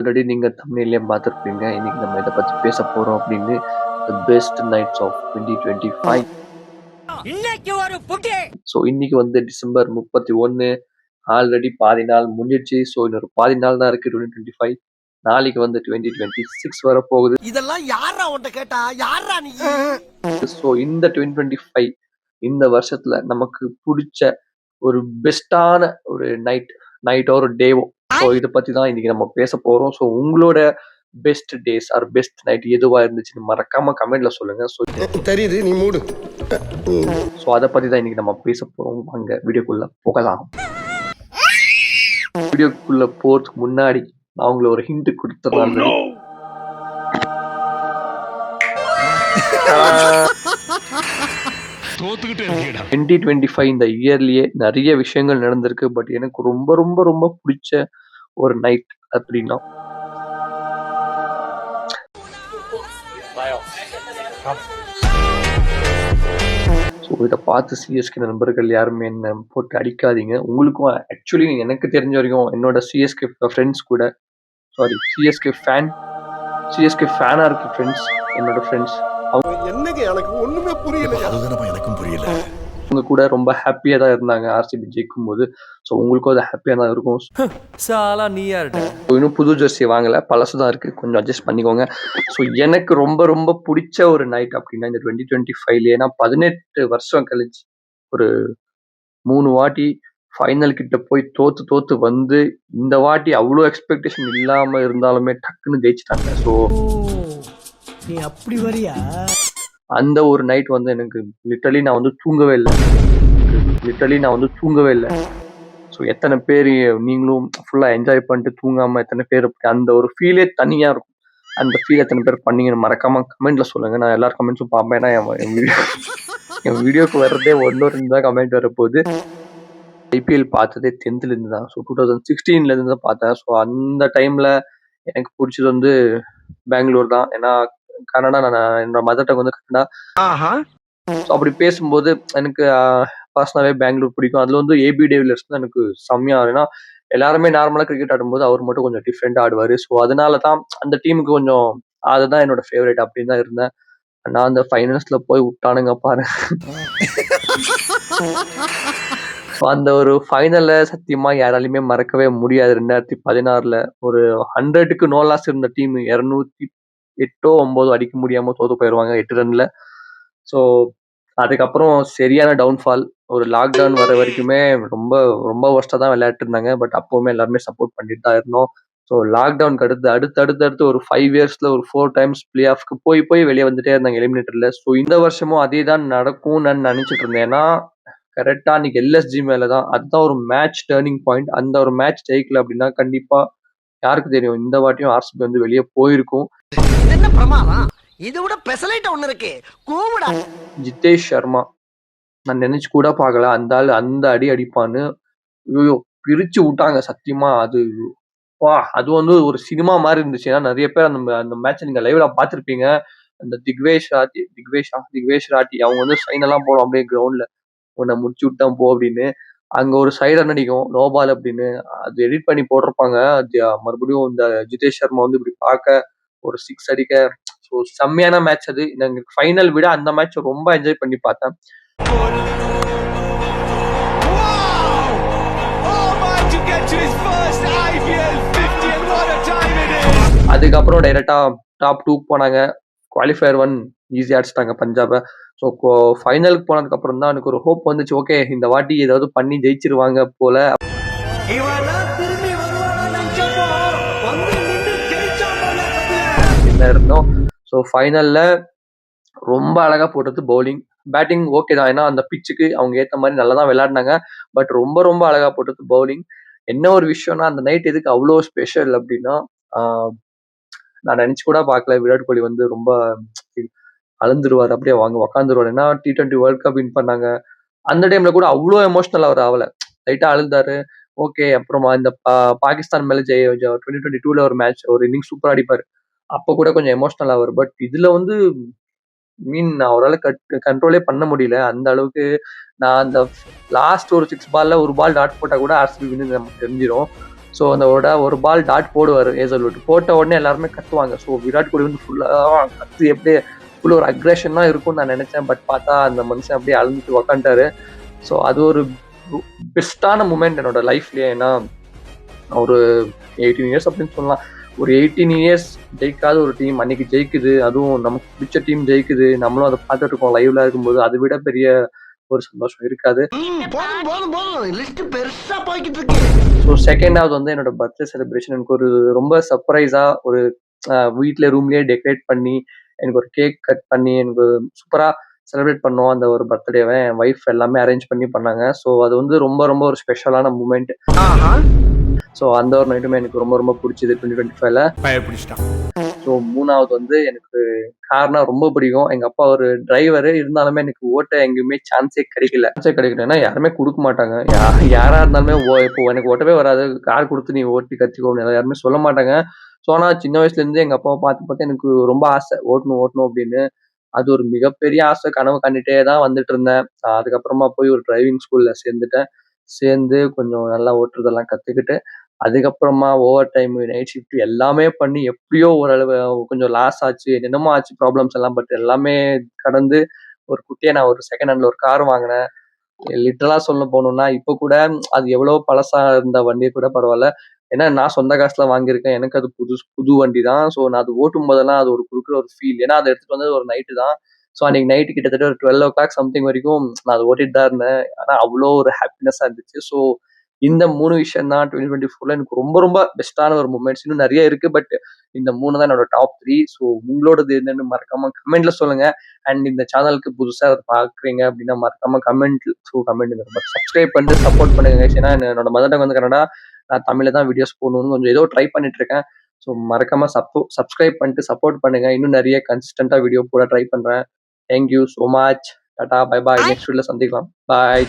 Already நீங்க தம்ப்நெயில்லயே பார்த்திருப்பீங்க. இன்னைக்கு நம்ம இத பத்தி பேச போறோம் அப்படின்னு. The best nights of 2025. இன்னைக்கு ஒரு புட்டி. ஸோ இன்னைக்கு வந்து டிசம்பர் 31. ஆல்ரெடி பாதி நாள் முடிஞ்சிடுச்சு. ஸோ இன்னொரு பாதி நாள் தான் இருக்கு 2025. நாளைக்கு வந்து 2026 வரப்போகுது. இதெல்லாம் யாரா உன்கிட்ட கேட்டா? யாரா நீ? ஸோ இந்த 2025 இந்த வருஷத்துல நமக்கு புடிச்ச ஒரு பெஸ்டான ஒரு நைட்டோ ஒரு டேவோ. ஸோ இத பத்தி தான் இன்னைக்கு நம்ம பேச போறோம். ஸோ உங்களோட best days or best night எதுவா இருந்துச்சுன்னு மறக்காம கமெண்ட்ல சொல்லுங்க. ஸோ தெரியுது, நீ மூடு. ஸோ அதை பத்தி தான் இன்னைக்கு நம்ம பேச போறோம். வாங்க வீடியோக்குள்ள போகலாம். வீடியோக்குள்ள போறதுக்கு முன்னாடி நான் உங்களுக்கு ஒரு ஹிண்ட் கொடுத்துறேன். தோத்துக்கிட்டே இருக்கீடா. 2025 இந்த இயர்லயே நிறைய விஷயங்கள் நடந்திருக்கு. பட் எனக்கு ரொம்ப ரொம்ப ரொம்ப பிடிச்ச ஒரு நைட் அப்படின்னா ஸோ இதை பார்த்து சிஎஸ்கே நண்பர்கள் யாருமே என்ன போட்டு அடிக்காதீங்க. உங்களுக்கும் ஆக்சுவலி எனக்கு தெரிஞ்ச வரைக்கும் என்னோட சிஎஸ்கே ஃப்ரெண்ட்ஸ் கூட சிஎஸ்கே ஃபேனா இருக்க ஃப்ரெண்ட்ஸ், என்னோட ஃப்ரெண்ட்ஸ் என்னங்க எனக்கு ஒண்ணுமே புரியல. அதுதானப்பா எனக்கும் புரியல. அவங்க கூட ரொம்ப ஹாப்பியா தான் இருந்தாங்க ஆர்சிபி ஜெயிக்கும் போது. ஸோ உங்களுக்கும் அது ஹாப்பியா தான் இருக்கும். சாலா நீயா இருக்க. இன்னும் புது ஜெர்சி வாங்கல, பழசு தான் இருக்கு, கொஞ்சம் அட்ஜஸ்ட் பண்ணிக்கோங்க. ஸோ எனக்கு ரொம்ப ரொம்ப பிடிச்ச ஒரு நைட் அப்படின்னா இந்த 2025 ஏன்னா 18 வருஷம் கழிச்சு ஒரு 3 வாட்டி ஃபைனல் கிட்ட போய் தோத்து வந்து இந்த வாட்டி அவ்வளோ எக்ஸ்பெக்டேஷன் இல்லாம இருந்தாலுமே டக்குன்னு ஜெயிச்சிட்டாங்க. ஸோ நீ அப்படி வரியா? அந்த ஒரு நைட் வந்து எனக்கு லிட்டரலி நான் வந்து தூங்கவே இல்லை. ஸோ எத்தனை பேர் நீங்களும் ஃபுல்லாக என்ஜாய் பண்ணிட்டு தூங்காமல் எத்தனை பேர் அந்த ஒரு ஃபீலே தனியாக இருக்கும். அந்த ஃபீல் எத்தனை பேர் பண்ணீங்கன்னு மறக்காம கமெண்ட்ல சொல்லுங்க. நான் எல்லா கமெண்ட்ஸும் பார்ப்பேன். ஏன்னா என் வீடியோக்கு வர்றதே 1-2 தான் கமெண்ட் வரப்போகுது. ஐபிஎல் பார்த்ததே 10th தான். ஸோ 2016 தான் பார்த்தேன். ஸோ அந்த டைம்ல எனக்கு பிடிச்சது வந்து பெங்களூர் தான். ஏன்னா கனடா, நான் என்னோட மதர் டங் வந்து கனடா. ஸோ அப்படி பேசும்போது எனக்கு பர்சனலாகவே பெங்களூர் பிடிக்கும். அதில் வந்து ஏபி டேவிலியர்ஸ் தான் எனக்கு செம்மையாக. ஏன்னா எல்லாருமே நார்மலாக கிரிக்கெட் ஆடும்போது அவர் மட்டும் கொஞ்சம் டிஃப்ரெண்டாக ஆடுவார். ஸோ அதனால தான் அந்த டீமுக்கு கொஞ்சம் அதுதான் என்னோட ஃபேவரட் அப்படின்னு தான் இருந்தேன். நான் அந்த ஃபைனல்ஸில் போய் விட்டானுங்க பாரு. அந்த ஒரு ஃபைனலை சத்தியமாக யாராலையுமே மறக்கவே முடியாது. 2016 ஒரு 100க்கு நோ லாஸ் இருந்த டீம் 208-9 அடிக்க முடியாமல் தோத்து போயிடுவாங்க 8 ரன்ல. ஸோ அதுக்கப்புறம் சரியான டவுன்ஃபால். ஒரு லாக்டவுன் வர வரைக்குமே ரொம்ப ரொம்ப ஒர்ஸ்ட்டாக தான் விளையாட்டு இருந்தாங்க. பட் அப்போவுமே எல்லாருமே சப்போர்ட் பண்ணிட்டு தான் இருந்தோம். ஸோ லாக்டவுனுக்கு அடுத்து ஒரு 5 இயர்ஸ்ல ஒரு 4 டைம்ஸ் பிளே ஆஃப்க்கு போய் வெளியே வந்துட்டே இருந்தாங்க எலிமினேட்டர்ல. ஸோ இந்த வருஷமும் அதே தான் நடக்கும் நான் நினைச்சிட்டு இருந்தேன். ஏன்னா கரெக்டா அன்னைக்கு எல்எஸ்ஜி மேல தான் அதுதான் ஒரு மேட்ச் டேர்னிங் பாயிண்ட். அந்த ஒரு மேட்ச் ஜெயிக்கல அப்படின்னா கண்டிப்பா யாருக்கு தெரியும் இந்த வாட்டியும் ஆர்சிபி வந்து வெளியே போயிருக்கும். என்ன பிரமாதம்? இது விட பெசலைட் ஒண்ணு இருக்கு. கூவுடா. ஜிதேஷ் சர்மா நான் நினைச்சு கூட பார்க்கல அந்த ஆள் அந்த அடி அடிப்பான்னு. ஐயோ பிரிச்சு விட்டாங்க சத்தியமா. அது வந்து ஒரு சினிமா மாதிரி இருந்துச்சு. ஏன்னா நிறைய பேர் அந்த மேட்ச் நீங்க லைவ்ல பார்த்திருப்பீங்க. அந்த திக்வேஷ் ராட்டி அவங்க வந்து சைன் எல்லாம் போடும் அப்படியே கிரவுண்ட்ல, உன்னை முடிச்சு விட்டான் போ அப்படின்னு. அங்க ஒரு சைடு அடிக்கும் நோ பால் அப்படின்னு அது எடிட் பண்ணி போட்டிருப்பாங்க. மறுபடியும் இந்த ஜிதேஷ் சர்மா வந்து இப்படி பார்க்க ஒரு 6 அடிக்க. ஸோ செம்மையான மேட்ச் அது. எனக்கு ஃபைனல் விட அந்த மேட்ச் ரொம்ப என்ஜாய் பண்ணி பார்த்தேன். அதுக்கப்புறம் டைரக்டா டாப் 2 போனாங்க. குவாலிஃபயர் 1 ஈஸியா அடிச்சிட்டாங்க பஞ்சாபை. ஸோ ஃபைனலுக்கு போனதுக்கு அப்புறம் தான் எனக்கு ஒரு ஹோப் வந்துச்சு. ஓகே இந்த வாட்டி ஏதாவது பண்ணி ஜெயிச்சிருவாங்க போல இருந்தோம். ஸோ ஃபைனல்ல ரொம்ப அழகா போட்டது பவுலிங். பேட்டிங் ஓகே தான். ஏன்னா அந்த பிச்சுக்கு அவங்க ஏற்ற மாதிரி நல்லா தான் விளையாடினாங்க. பட் ரொம்ப ரொம்ப அழகா போட்டது பவுலிங். என்ன ஒரு விஷயம்னா அந்த நைட் எதுக்கு அவ்வளோ ஸ்பெஷல் அப்படின்னா நான் நினைச்சு கூட பார்க்கல விராட் கோலி வந்து ரொம்ப அழுந்துருவார், அப்படியே வாங்க உக்காந்துருவார். ஏன்னா T20 வேர்ல்ட் கப் வின் பண்ணாங்க. அந்த டைம்ல கூட அவ்வளோ எமோஷனல் அவர் ஆகல, லைட்டா அழுந்தாரு. ஓகே அப்புறமா இந்த பாகிஸ்தான் மேல 2022 ஒரு மேட்ச் ஒரு இன்னிங் சூப்பரா அடிப்பாரு. அப்போ கூட கொஞ்சம் எமோஷனல் ஆவார். பட் இதுல வந்து அவரால் கண்ட்ரோலே பண்ண முடியல அந்த அளவுக்கு. நான் அந்த லாஸ்ட் ஒரு 6 பால்ல ஒரு பால் டாட் போட்டா கூட ஆர்சிபி வின்னு நமக்கு தெரிஞ்சிடும். ஸோ அந்த ஒரு பால் டாட் போடுவார் ஏசல்வுட். போட்ட உடனே எல்லாருமே கத்துவாங்க. ஸோ விராட் கோலி வந்து ஃபுல்லாக கத்து எப்படியே ஃபுல் ஒரு அக்ரெஷனாக இருக்கும்னு நான் நினச்சேன். பட் பார்த்தா அந்த மனுஷன் அப்படியே அழுந்துட்டு உக்காண்டாரு. ஸோ அது ஒரு பெஸ்ட்டான மூமெண்ட் என்னோட லைஃப்லேயே. ஏன்னா ஒரு 18 இயர்ஸ் அப்படின்னு சொல்லலாம். ஒரு 18 இயர்ஸ் ஜெயிக்காத ஒரு டீம் அன்னைக்கு ஜெயிக்குது. அதுவும் நமக்கு பிடிச்ச டீம் ஜெயிக்குது. நம்மளும் அதை பார்த்துட்டு இருக்கோம் லைவ்ல இருக்கும்போது. அதை விட பெரிய ஒரு சந்தோஷம் இருக்காது. போதும் போதும் போதும் லிஸ்ட் பெருசா போய்கிட்டு இருக்கு. ஸோ செகண்டாவது வந்து என்னோட பர்த்டே செலிப்ரேஷன். எனக்கு ஒரு ரொம்ப சர்ப்ரைஸா ஒரு வீட்டில் ரூம்லேயே டெக்கரேட் பண்ணி எனக்கு ஒரு கேக் கட் பண்ணி எனக்கு சூப்பராக செலிப்ரேட் பண்ணோம். அந்த ஒரு பர்த்டேவை என் ஒய்ஃப் எல்லாமே அரேஞ்ச் பண்ணி பண்ணாங்க. ஸோ அது வந்து ரொம்ப ரொம்ப ஒரு ஸ்பெஷலான மூமெண்ட். ஸோ அந்த ஒரு நைட்டுமே எனக்கு ரொம்ப ரொம்ப பிடிச்சது 2025ல. ஸோ மூணாவது வந்து எனக்கு கார்னா ரொம்ப பிடிக்கும். எங்க அப்பா ஒரு டிரைவர் இருந்தாலுமே எனக்கு ஓட்ட எங்கேயுமே சான்ஸே கிடைக்கலன்னா யாருமே கொடுக்க மாட்டாங்க. யாரா இருந்தாலுமே இப்போ எனக்கு ஓட்டவே வராது, கார் கொடுத்து நீ ஓட்டி கற்றுக்கோ யாருமே சொல்ல மாட்டாங்க. ஸோ ஆனால் சின்ன வயசுல இருந்து எங்க அப்பாவை பார்த்து எனக்கு ரொம்ப ஆசை ஓட்டணும் அப்படின்னு. அது ஒரு மிகப்பெரிய ஆசை, கனவு கண்டுட்டே தான் வந்துட்டு இருந்தேன். அதுக்கப்புறமா போய் ஒரு டிரைவிங் ஸ்கூல்ல சேர்ந்து கொஞ்சம் நல்லா ஓட்டுறதெல்லாம் கத்துக்கிட்டு, அதுக்கப்புறமா ஓவர் டைம், நைட் ஷிஃப்ட் எல்லாமே பண்ணி எப்படியோ ஓரளவு கொஞ்சம் லாஸ் ஆச்சு, என்னென்னமோ ஆச்சு ப்ராப்ளம்ஸ் எல்லாம். பட் எல்லாமே கடந்து ஒரு குட்டியா நான் ஒரு செகண்ட் ஹேண்ட்ல ஒரு கார் வாங்கினேன். லிட்டரலா சொல்ல போகணும்னா இப்போ கூட அது எவ்வளோ பழசா இருந்த வண்டி கூட பரவாயில்ல. ஏன்னா நான் சொந்த காசுல வாங்கியிருக்கேன். எனக்கு அது புது வண்டி தான். ஸோ நான் அது ஓட்டும் போதெல்லாம் அது ஒரு கொடுக்குற ஒரு ஃபீல். ஏன்னா அதை எடுத்துட்டு வந்தது ஒரு நைட்டு தான். ஸோ அன்னைக்கு நைட்டு கிட்டத்தட்ட ஒரு 12 சம்திங் வரைக்கும் நான் அதை ஓட்டிட்டு தான் இருந்தேன். ஆனால் அவ்வளோ ஒரு ஹாப்பினஸா இருந்துச்சு. ஸோ இந்த 3 விஷயம் தான் 2024ல எனக்கு ரொம்ப ரொம்ப பெஸ்ட்டான ஒரு மூமெண்ட்ஸ். இன்னும் நிறைய இருக்கு. பட் இந்த 3 தான் என்னோட டாப் 3. ஸோ உங்களோடது என்னன்னு மறக்காம கமெண்ட்ல சொல்லுங்க. அண்ட் இந்த சேனலுக்கு புதுசா அதை பார்க்குறீங்க அப்படின்னா மறக்காம கமெண்ட் சப்ஸ்கிரைப் பண்ணிட்டு சப்போர்ட் பண்ணுங்க. ஏன்னா என்னோட மதர் டங் வந்து கன்னடா. நான் தமிழ்ல தான் வீடியோஸ் போடணும்னு கொஞ்சம் ஏதோ ட்ரை பண்ணிட்டு இருக்கேன். ஸோ மறக்காம சப்ஸ்கிரைப் பண்ணிட்டு சப்போர்ட் பண்ணுங்க. இன்னும் நிறைய கன்சிஸ்டண்டா வீடியோ போட ட்ரை பண்றேன். Thank you so much. Tata bye bye. Next வீடியோல சந்திக்கலாம். பாய்.